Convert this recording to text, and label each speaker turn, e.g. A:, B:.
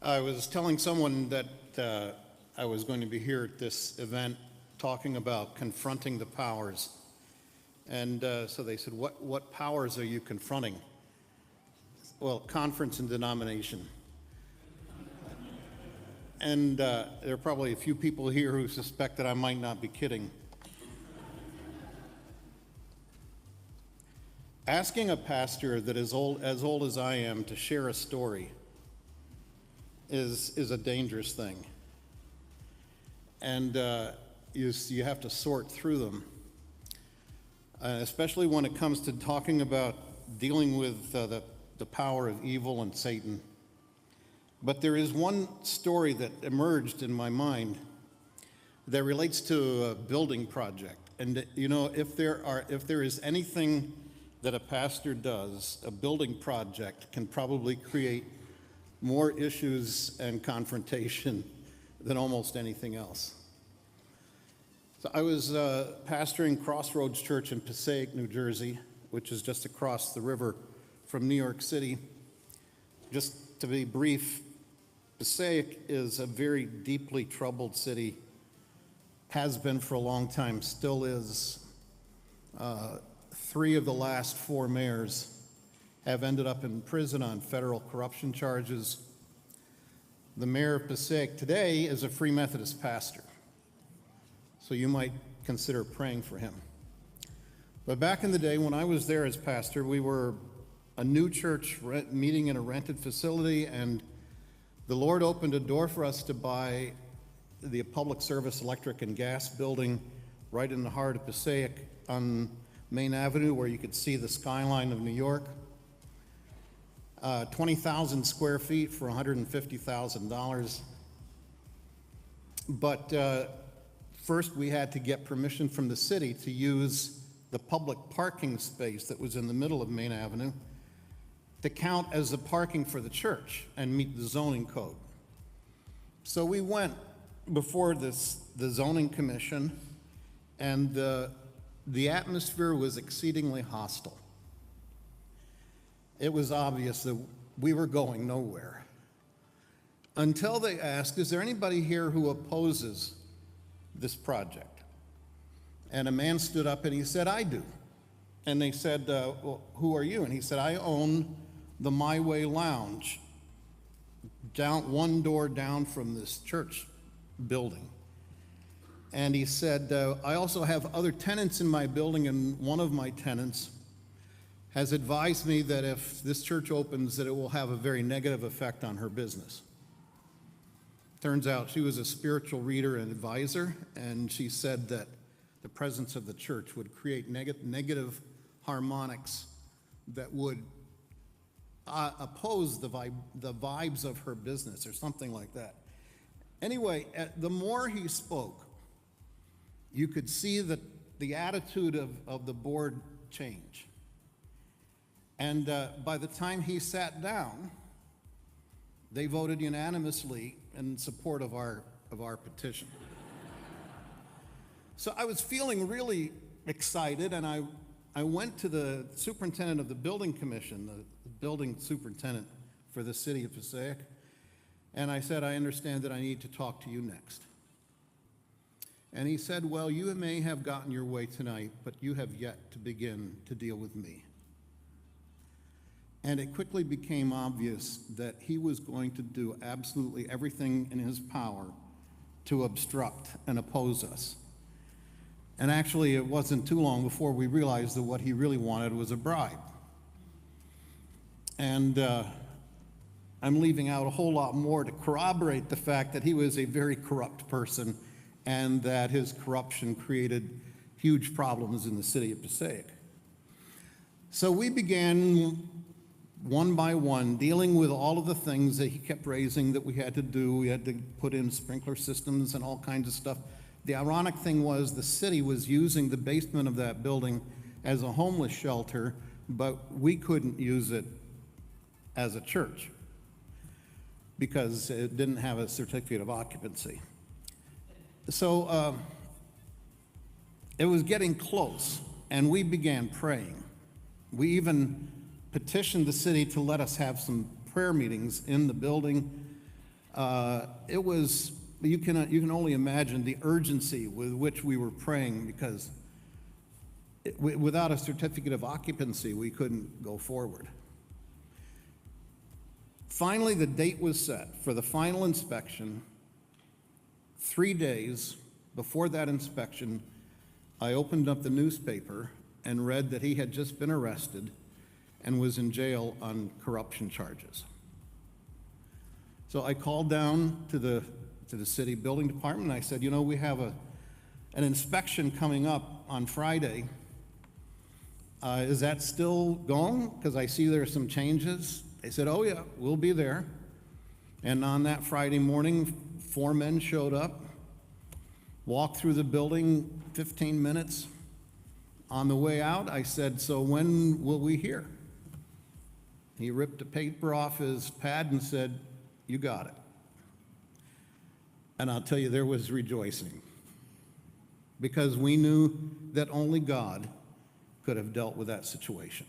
A: I was telling someone that I was going to be here at this event talking about confronting the powers. And so they said, what powers are you confronting? Well, conference and denomination. And there are probably a few people here who suspect that I might not be kidding. Asking a pastor that is old as I am to share a story is a dangerous thing. And you have to sort through them, especially when it comes to talking about dealing with the power of evil and Satan. But there is one story that emerged in my mind that relates to a building project. And you know, if there is anything that a pastor does, a building project can probably create more issues and confrontation than almost anything else. So I was pastoring Crossroads Church in Passaic, New Jersey, which is just across the river from New York City. Just to be brief, Passaic is a very deeply troubled city, has been for a long time, still is. 3 of the last 4 mayors have ended up in prison on federal corruption charges. The mayor of Passaic today is a Free Methodist pastor, so you might consider praying for him. But back in the day when I was there as pastor, we were a new church meeting in a rented facility, and the Lord opened a door for us to buy the public service electric and gas building right in the heart of Passaic on Main Avenue, where you could see the skyline of New York. 20,000 square feet for $150,000. But first we had to get permission from the city to use the public parking space that was in the middle of Main Avenue to count as the parking for the church and meet the zoning code. So we went before the zoning commission, and the atmosphere was exceedingly hostile. It was obvious that we were going nowhere. Until they asked, is there anybody here who opposes this project? And a man stood up and he said, I do. And they said, well, who are you? And he said, I own the My Way Lounge, down one door down from this church building. And he said, I also have other tenants in my building, and one of my tenants has advised me that if this church opens, that it will have a very negative effect on her business. Turns out she was a spiritual reader and advisor, and she said that the presence of the church would create negative harmonics that would oppose the vibes of her business or something like that. Anyway, the more he spoke, you could see that the attitude of the board change. And by the time he sat down, they voted unanimously in support of our petition. So I was feeling really excited, and I went to the superintendent of the building commission, the building superintendent for the city of Passaic, and I said, I understand that I need to talk to you next. And he said, well, you may have gotten your way tonight, but you have yet to begin to deal with me. And it quickly became obvious that he was going to do absolutely everything in his power to obstruct and oppose us. And actually, it wasn't too long before we realized that what he really wanted was a bribe. And I'm leaving out a whole lot more to corroborate the fact that he was a very corrupt person and that his corruption created huge problems in the city of Passaic. So we began one by one dealing with all of the things that he kept raising that we had to do. We had to put in sprinkler systems and all kinds of stuff. The ironic thing was the city was using the basement of that building as a homeless shelter, but we couldn't use it as a church because it didn't have a certificate of occupancy. So it was getting close, and we began praying. We even petitioned the city to let us have some prayer meetings in the building. It was, you can only imagine the urgency with which we were praying, because without a certificate of occupancy, we couldn't go forward. Finally, the date was set for the final inspection. 3 days before that inspection, I opened up the newspaper and read that he had just been arrested and was in jail on corruption charges. So I called down to the city building department, and I said, we have an inspection coming up on Friday. Is that still going? Because I see there are some changes. They said, oh yeah, we'll be there. And on that Friday morning, 4 men showed up, walked through the building 15 minutes. On the way out, I said, so when will we hear? He ripped a paper off his pad and said, you got it. And I'll tell you, there was rejoicing, because we knew that only God could have dealt with that situation.